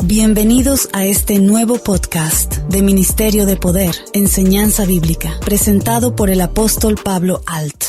Bienvenidos a este nuevo podcast de Ministerio de Poder, Enseñanza Bíblica, presentado por el apóstol Pablo Alt.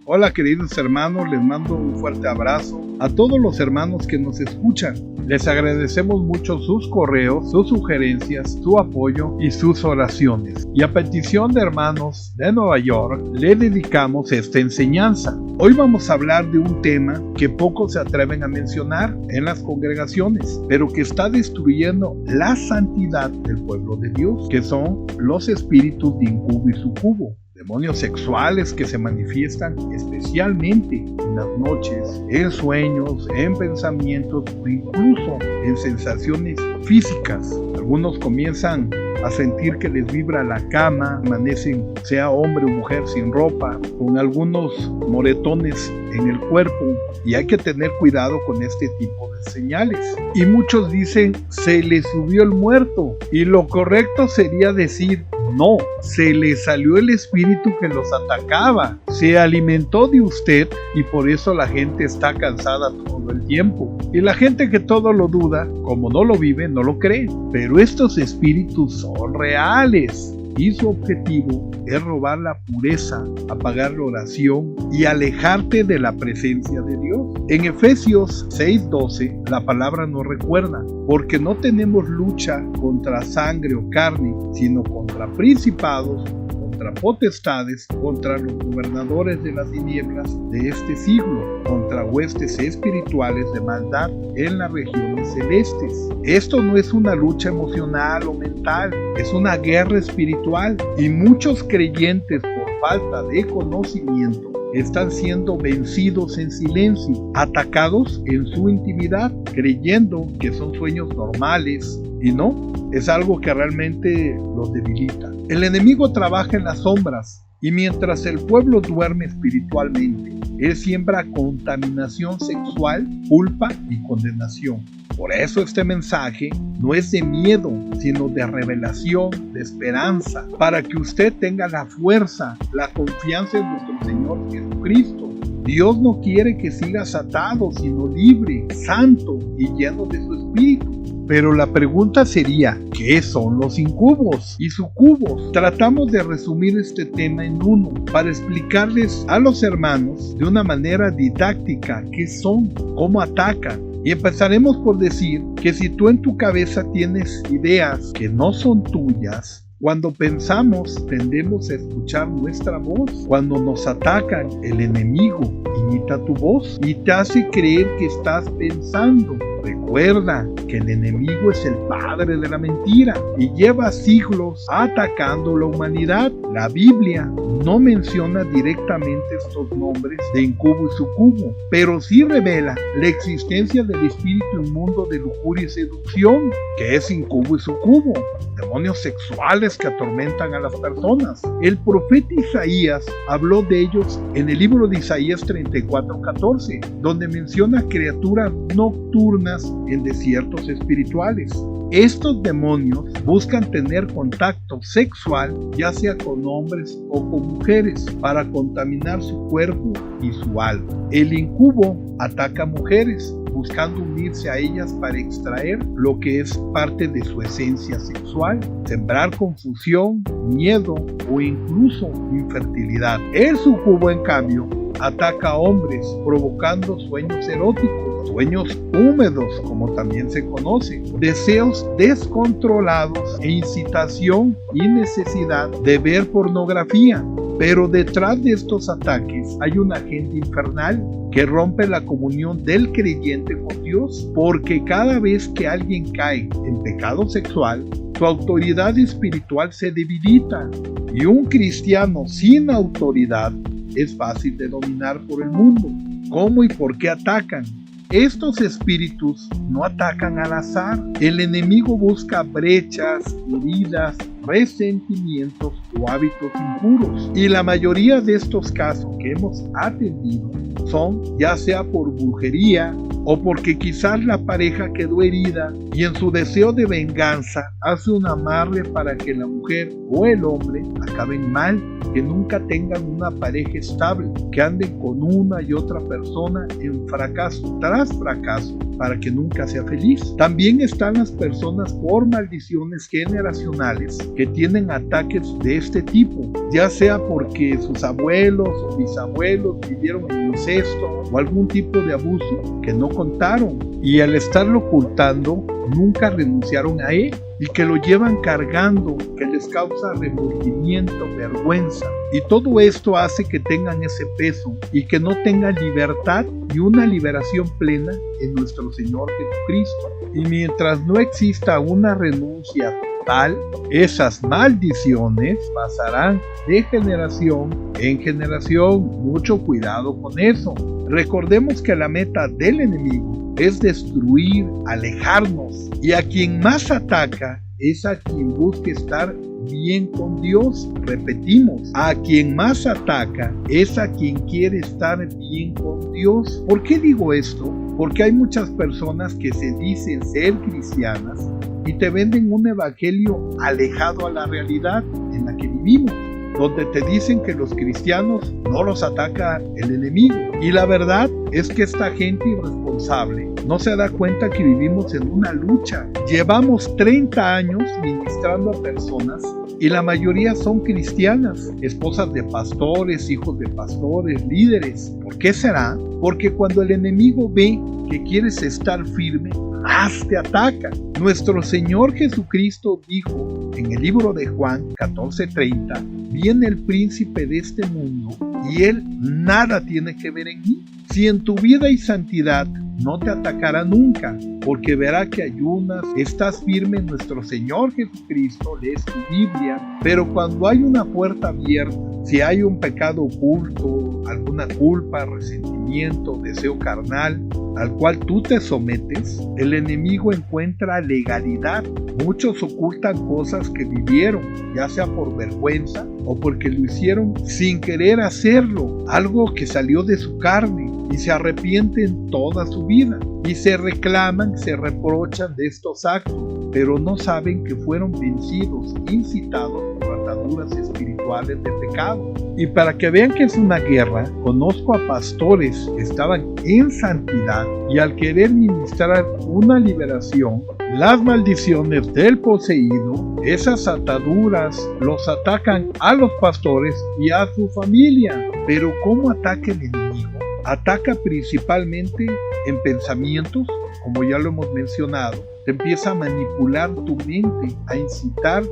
Hola queridos hermanos, les mando un fuerte abrazo a todos los hermanos que nos escuchan. Les agradecemos mucho sus correos, sus sugerencias, su apoyo y sus oraciones. Y a petición de hermanos de Nueva York, le dedicamos esta enseñanza. Hoy vamos a hablar de un tema que pocos se atreven a mencionar en las congregaciones, pero que está destruyendo la santidad del pueblo de Dios, que son los espíritus de incubo y sucubo. Demonios sexuales que se manifiestan especialmente en las noches, en sueños, en pensamientos o incluso en sensaciones físicas. Algunos comienzan a sentir que les vibra la cama, amanecen, sea hombre o mujer, sin ropa, con algunos moretones en el cuerpo, y hay que tener cuidado con este tipo de señales. Y muchos dicen, se le subió el muerto, y lo correcto sería decir, no, se le salió el espíritu que los atacaba, se alimentó de usted y por eso la gente está cansada todo el tiempo. Y la gente que todo lo duda, como no lo vive, no lo cree. Pero estos espíritus son reales y su objetivo es robar la pureza, apagar la oración y alejarte de la presencia de Dios. En Efesios 6:12 la palabra nos recuerda, porque no tenemos lucha contra sangre o carne, sino contra principados, contra potestades, contra los gobernadores de las tinieblas de este siglo, contra huestes espirituales de maldad en las regiones celestes. Esto no es una lucha emocional o mental, es una guerra espiritual, y muchos creyentes por falta de conocimiento están siendo vencidos en silencio, atacados en su intimidad, creyendo que son sueños normales, y no, es algo que realmente los debilita. El enemigo trabaja en las sombras, y mientras el pueblo duerme espiritualmente, él siembra contaminación sexual, culpa y condenación. Por eso este mensaje no es de miedo, sino de revelación, de esperanza, para que usted tenga la fuerza, la confianza en nuestro Señor Jesucristo. Dios no quiere que sigas atado, sino libre, santo y lleno de su espíritu. Pero la pregunta sería, ¿qué son los incubos y sucubos? Tratamos de resumir este tema en uno, para explicarles a los hermanos de una manera didáctica qué son, cómo atacan. Y empezaremos por decir que si tú en tu cabeza tienes ideas que no son tuyas, cuando pensamos tendemos a escuchar nuestra voz. Cuando nos atacan, el enemigo imita tu voz y te hace creer que estás pensando. Recuerda que el enemigo es el padre de la mentira y lleva siglos atacando la humanidad. La Biblia no menciona directamente estos nombres de incubo y sucubo, pero sí revela la existencia del espíritu inmundo de lujuria y seducción, que es incubo y sucubo, demonios sexuales que atormentan a las personas. El profeta Isaías habló de ellos en el libro de Isaías 34:14, donde menciona criaturas nocturnas en desiertos espirituales. Estos demonios buscan tener contacto sexual, ya sea con hombres o con mujeres, para contaminar su cuerpo y su alma. El incubo ataca a mujeres, buscando unirse a ellas para extraer lo que es parte de su esencia sexual, sembrar confusión, miedo o incluso infertilidad. El sucubo, en cambio, ataca a hombres, provocando sueños eróticos, sueños húmedos, como también se conoce, deseos descontrolados e incitación y necesidad de ver pornografía. Pero detrás de estos ataques hay un agente infernal que rompe la comunión del creyente con Dios, porque cada vez que alguien cae en pecado sexual, su autoridad espiritual se debilita, y un cristiano sin autoridad es fácil de dominar por el mundo. ¿Cómo y por qué atacan? Estos espíritus no atacan al azar. El enemigo busca brechas, heridas, resentimientos o hábitos impuros. Y la mayoría de estos casos que hemos atendido son ya sea por brujería, o porque quizás la pareja quedó herida y en su deseo de venganza hace un amarre para que la mujer o el hombre acaben mal, que nunca tengan una pareja estable, que anden con una y otra persona en fracaso tras fracaso para que nunca sea feliz. También están las personas por maldiciones generacionales que tienen ataques de este tipo, ya sea porque sus abuelos o bisabuelos vivieron en incesto o algún tipo de abuso que no contaron, y al estarlo ocultando nunca renunciaron a él, y que lo llevan cargando, que les causa remordimiento, vergüenza, y todo esto hace que tengan ese peso y que no tengan libertad y una liberación plena en nuestro Señor Jesucristo. Y mientras no exista una renuncia total, esas maldiciones pasarán de generación en generación. Mucho cuidado con eso. Recordemos que la meta del enemigo es destruir, alejarnos, y a quien más ataca es a quien busca estar bien con Dios. Repetimos, a quien más ataca es a quien quiere estar bien con Dios. ¿Por qué digo esto? Porque hay muchas personas que se dicen ser cristianas y te venden un evangelio alejado a la realidad en la que vivimos, donde te dicen que los cristianos no los ataca el enemigo. Y la verdad es que esta gente irresponsable no se da cuenta que vivimos en una lucha. Llevamos 30 años ministrando a personas y la mayoría son cristianas, esposas de pastores, hijos de pastores, líderes. ¿Por qué será? Porque cuando el enemigo ve que quieres estar firme, más te ataca. Nuestro Señor Jesucristo dijo en el libro de Juan 14:30, viene el príncipe de este mundo y él nada tiene que ver en mí. Si en tu vida hay santidad, no te atacará nunca, porque verá que ayunas, estás firme en nuestro Señor Jesucristo, lees tu Biblia, pero cuando hay una puerta abierta, si hay un pecado oculto, alguna culpa, resentimiento, deseo carnal, al cual tú te sometes, el enemigo encuentra legalidad. Muchos ocultan cosas que vivieron, ya sea por vergüenza o porque lo hicieron sin querer hacerlo, algo que salió de su carne, y se arrepienten toda su vida y se reclaman, se reprochan de estos actos, pero no saben que fueron vencidos, incitados por ataduras espirituales de pecado. Y para que vean que es una guerra, conozco a pastores que estaban en santidad y al querer ministrar una liberación, las maldiciones del poseído, esas ataduras, los atacan a los pastores y a su familia. Pero ¿cómo ataca el enemigo? Ataca principalmente en pensamientos, como ya lo hemos mencionado. Te empieza a manipular tu mente, a incitarte,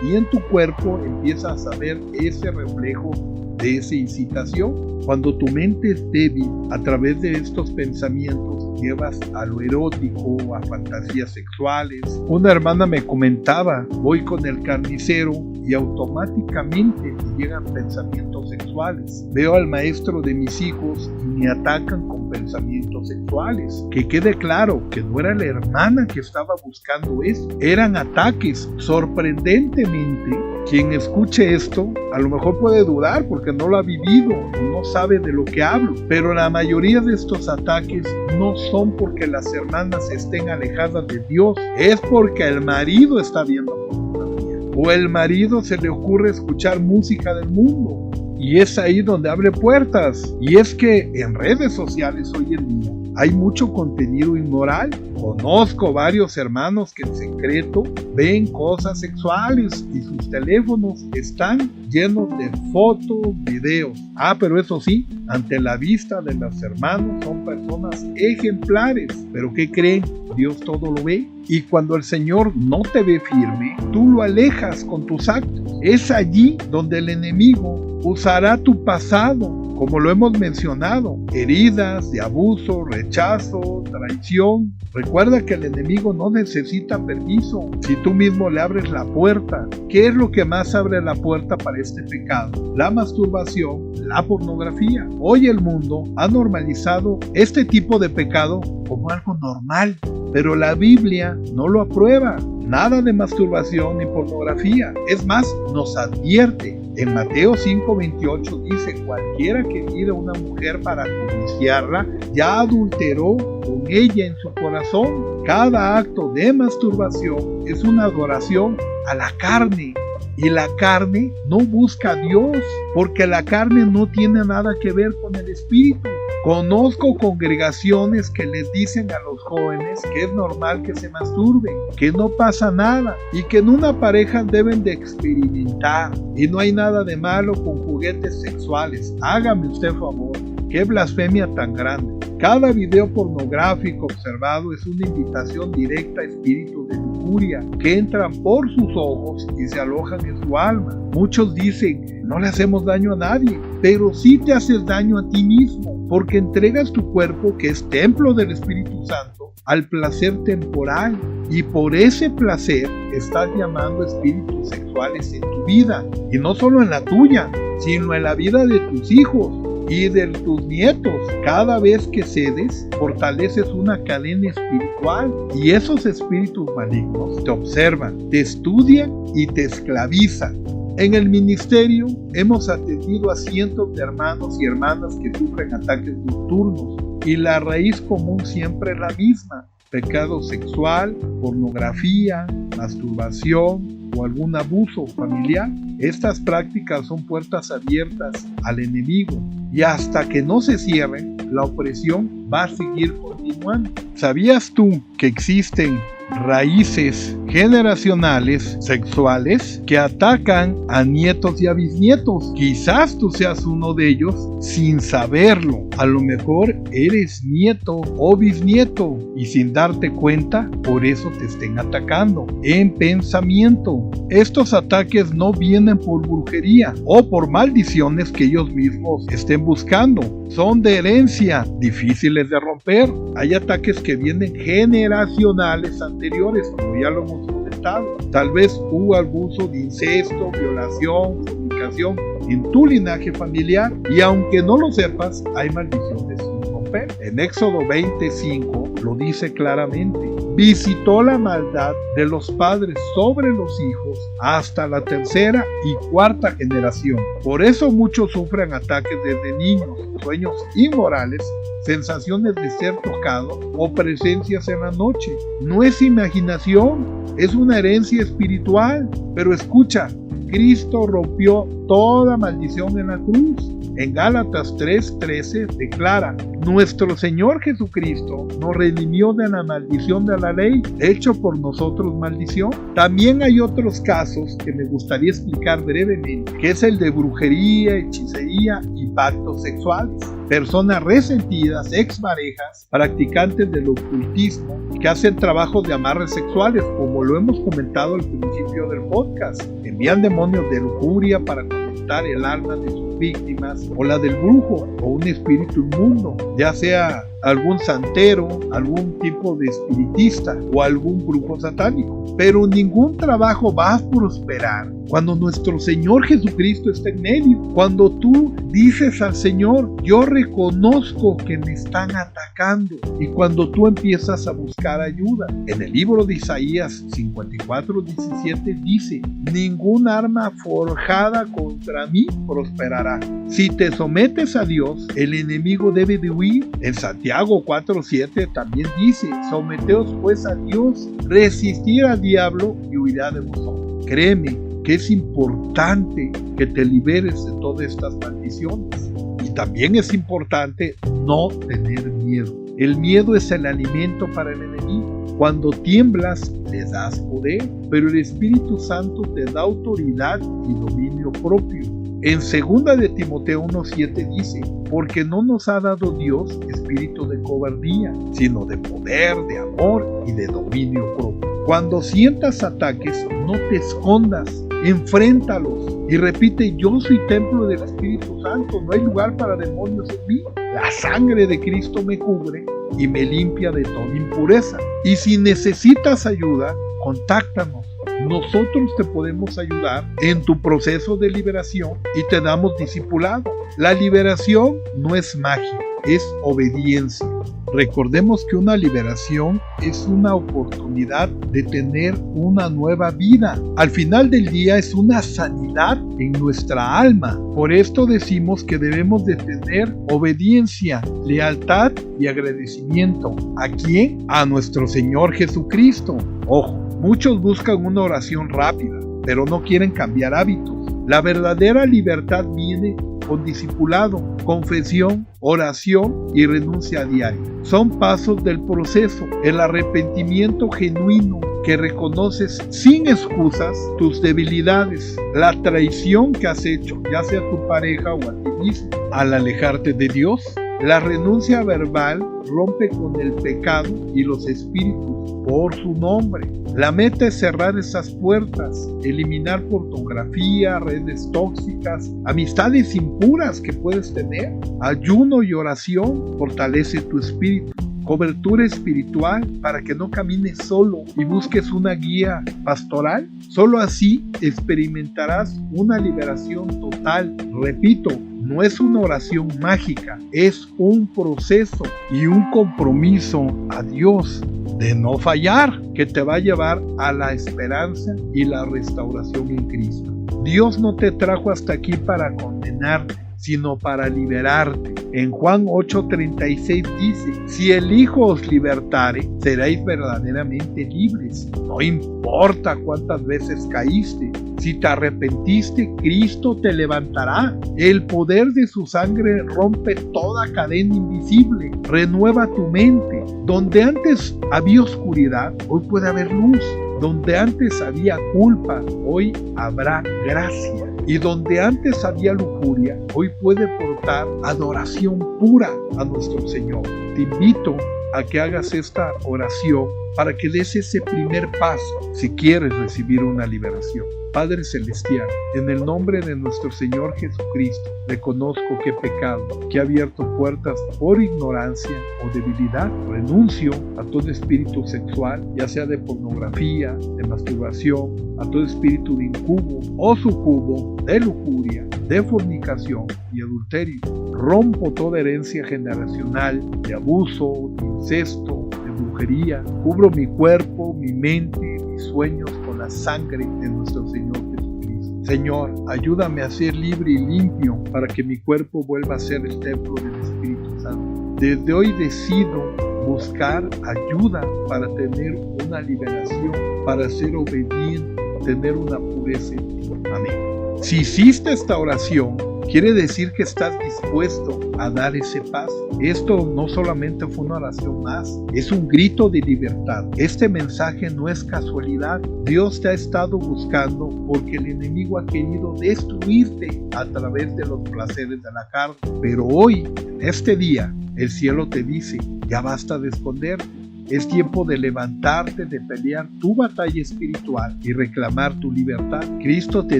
y en tu cuerpo empiezas a ver ese reflejo de esa incitación. Cuando tu mente es débil, a través de estos pensamientos llevas a lo erótico, a fantasías sexuales. Una hermana me comentaba, voy con el carnicero y automáticamente me llegan pensamientos sexuales. Veo al maestro de mis hijos y me atacan con pensamientos sexuales. Que quede claro que no era la hermana que estaba buscando eso, eran ataques. Sorprendentemente, quien escuche esto a lo mejor puede dudar porque no lo ha vivido, no sabe de lo que hablo, pero la mayoría de estos ataques no son porque las hermanas estén alejadas de Dios, es porque el marido está viendo pornografía o el marido se le ocurre escuchar música del mundo, y es ahí donde abre puertas. Y es que en redes sociales hoy en día hay mucho contenido inmoral. Conozco varios hermanos que en secreto ven cosas sexuales y sus teléfonos están llenos de fotos, videos. Pero eso sí, ante la vista de los hermanos son personas ejemplares. ¿Pero qué creen? Dios todo lo ve. Y cuando el Señor no te ve firme, tú lo alejas con tus actos. Es allí donde el enemigo usará tu pasado, como lo hemos mencionado, heridas de abuso, rechazo, traición. Recuerda que el enemigo no necesita permiso si tú mismo le abres la puerta. ¿Qué es lo que más abre la puerta para este pecado? La masturbación, la pornografía. Hoy el mundo ha normalizado este tipo de pecado como algo normal, pero la Biblia no lo aprueba. Nada de masturbación ni pornografía. Es más, nos advierte En Mateo 5:28 dice: cualquiera que mira a una mujer para codiciarla, ya adulteró con ella en su corazón. Cada acto de masturbación es una adoración a la carne. Y la carne no busca a Dios, porque la carne no tiene nada que ver con el espíritu. Conozco congregaciones que les dicen a los jóvenes que es normal que se masturben, que no pasa nada y que en una pareja deben de experimentar y no hay nada de malo con juguetes sexuales. Hágame usted favor, qué blasfemia tan grande. Cada video pornográfico observado es una invitación directa a espíritus de lujuria que entran por sus ojos y se alojan en su alma. Muchos dicen: no le hacemos daño a nadie, pero sí te haces daño a ti mismo, porque entregas tu cuerpo, que es templo del Espíritu Santo, al placer temporal, y por ese placer estás llamando espíritus sexuales en tu vida, y no solo en la tuya, sino en la vida de tus hijos y de tus nietos. Cada vez que cedes, fortaleces una cadena espiritual, y esos espíritus malignos te observan, te estudian y te esclavizan. En el ministerio hemos atendido a cientos de hermanos y hermanas que sufren ataques nocturnos, y la raíz común siempre es la misma: pecado sexual, pornografía, masturbación o algún abuso familiar. Estas prácticas son puertas abiertas al enemigo, y hasta que no se cierren, la opresión va a seguir continuando. ¿Sabías tú que existen raíces generacionales sexuales que atacan a nietos y a bisnietos? Quizás tú seas uno de ellos sin saberlo. A lo mejor eres nieto o bisnieto y sin darte cuenta, por eso te estén atacando en pensamiento. Estos ataques no vienen por brujería o por maldiciones que ellos mismos estén buscando. Son de herencia, difíciles de romper. Hay ataques que vienen generacionales anteriores, como ya lo hemos comentado. Tal vez hubo abuso de incesto, violación, fornicación en tu linaje familiar, y aunque no lo sepas, hay maldiciones sin romper. En Éxodo 25 lo dice claramente: visitó la maldad de los padres sobre los hijos hasta la tercera y cuarta generación. Por eso muchos sufren ataques desde niños, sueños inmorales, sensaciones de ser tocado o presencias en la noche. No es imaginación, es una herencia espiritual. Pero escucha, Cristo rompió toda maldición en la cruz. En Gálatas 3:13 declara: nuestro Señor Jesucristo nos redimió de la maldición de la ley, hecho por nosotros maldición. También hay otros casos que me gustaría explicar brevemente, que es el de brujería, hechicería y pactos sexuales. Personas resentidas, exparejas, practicantes del ocultismo, que hacen trabajos de amarres sexuales, como lo hemos comentado al principio del podcast. Envían demonios de lujuria para conectar el alma de sus víctimas, o la del brujo o un espíritu inmundo, ya sea algún santero, algún tipo de espiritista o algún brujo satánico. Pero ningún trabajo va a prosperar cuando nuestro Señor Jesucristo está en medio. Cuando tú dices al Señor: yo reconozco que me están atacando, y cuando tú empiezas a buscar ayuda. En el libro de Isaías 54:17 dice: ningún arma forjada contra mí prosperará. Si te sometes a Dios, el enemigo debe de huir. En Santiago 4:7 también dice: someteos pues a Dios, resistir al diablo y huirá de vosotros. Créeme que es importante que te liberes de todas estas maldiciones. Y también es importante no tener miedo. El miedo es el alimento para el enemigo. Cuando tiemblas, le das poder, pero el Espíritu Santo te da autoridad y dominio propio. En 2 de Timoteo 1:7 dice: porque no nos ha dado Dios espíritu de cobardía, sino de poder, de amor y de dominio propio. Cuando sientas ataques, no te escondas, enfréntalos y repite: yo soy templo del Espíritu Santo, no hay lugar para demonios en mí. La sangre de Cristo me cubre y me limpia de toda impureza. Y si necesitas ayuda, contáctanos. Nosotros te podemos ayudar en tu proceso de liberación y te damos discipulado. La liberación no es magia, es obediencia. Recordemos que una liberación es una oportunidad de tener una nueva vida. Al final del día es una sanidad en nuestra alma. Por esto decimos que debemos de tener obediencia, lealtad y agradecimiento. ¿A quién? A nuestro Señor Jesucristo. Ojo, muchos buscan una oración rápida, pero no quieren cambiar hábitos. La verdadera libertad viene con discipulado, confesión, oración y renuncia diaria. Son pasos del proceso. El arrepentimiento genuino que reconoces sin excusas tus debilidades, la traición que has hecho, ya sea a tu pareja o a ti mismo, al alejarte de Dios. La renuncia verbal rompe con el pecado y los espíritus por su nombre. La meta es cerrar esas puertas, eliminar pornografía, redes tóxicas, amistades impuras que puedes tener. Ayuno y oración fortalece tu espíritu. Cobertura espiritual para que no camines solo y busques una guía pastoral. Solo así experimentarás una liberación total. Repito, no es una oración mágica, es un proceso y un compromiso a Dios de no fallar, que te va a llevar a la esperanza y la restauración en Cristo. Dios no te trajo hasta aquí para condenarte, sino para liberarte. En Juan 8:36 dice: si el Hijo os libertare, seréis verdaderamente libres. No importa cuántas veces caíste, si te arrepentiste, Cristo te levantará. El poder de su sangre rompe toda cadena invisible. Renueva tu mente. Donde antes había oscuridad, hoy puede haber luz. Donde antes había culpa, hoy habrá gracia. Y donde antes había lujuria, hoy puede portar adoración pura a nuestro Señor. Te invito a que hagas esta oración para que des ese primer paso si quieres recibir una liberación. Padre Celestial, en el nombre de nuestro Señor Jesucristo, reconozco que he pecado, que he abierto puertas por ignorancia o debilidad. Renuncio a todo espíritu sexual, ya sea de pornografía, de masturbación, a todo espíritu de incubo o sucubo, de lujuria, de fornicación y adulterio. Rompo toda herencia generacional de abuso, de incesto, de brujería. Cubro mi cuerpo, mi mente, mis sueños con la sangre de nuestro Señor Jesucristo. Señor, ayúdame a ser libre y limpio para que mi cuerpo vuelva a ser el templo del Espíritu Santo. Desde hoy decido buscar ayuda para tener una liberación, para ser obediente, tener una pureza en ti. Amén. Si hiciste esta oración, quiere decir que estás dispuesto a dar ese paso. Esto no solamente fue una oración más, es un grito de libertad. Este mensaje no es casualidad. Dios te ha estado buscando porque el enemigo ha querido destruirte a través de los placeres de la carne. Pero hoy, en este día, el cielo te dice: ya basta de esconderte. Es tiempo de levantarte, de pelear tu batalla espiritual y reclamar tu libertad. Cristo te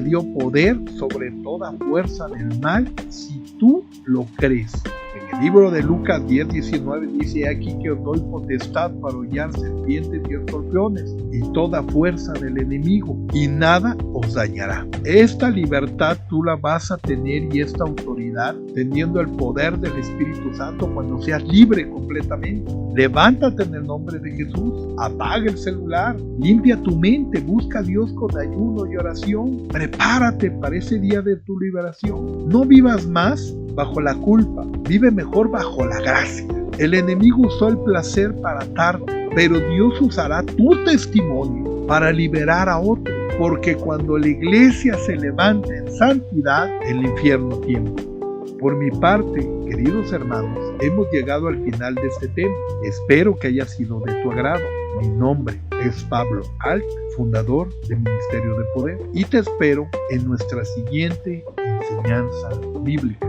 dio poder sobre toda fuerza del mal si tú lo crees. En el libro de Lucas 10:19 dice: aquí que os doy potestad para hollar serpientes y escorpiones y toda fuerza del enemigo, y nada os dañará. Esta libertad tú la vas a tener, y esta autoridad, teniendo el poder del Espíritu Santo, cuando seas libre completamente. Levántate en el nombre de Jesús, apaga el celular, limpia tu mente, busca a Dios con ayuno y oración. Prepárate para ese día de tu liberación. No vivas más bajo la culpa, vive mejor bajo la gracia. El enemigo usó el placer para atarte, pero Dios usará tu testimonio para liberar a otros, porque cuando la iglesia se levanta en santidad, el infierno tiembla. Por mi parte, queridos hermanos, hemos llegado al final de este tema. Espero que haya sido de tu agrado. Mi nombre es Pablo Alt, fundador del Ministerio de Poder, y te espero en nuestra siguiente enseñanza bíblica.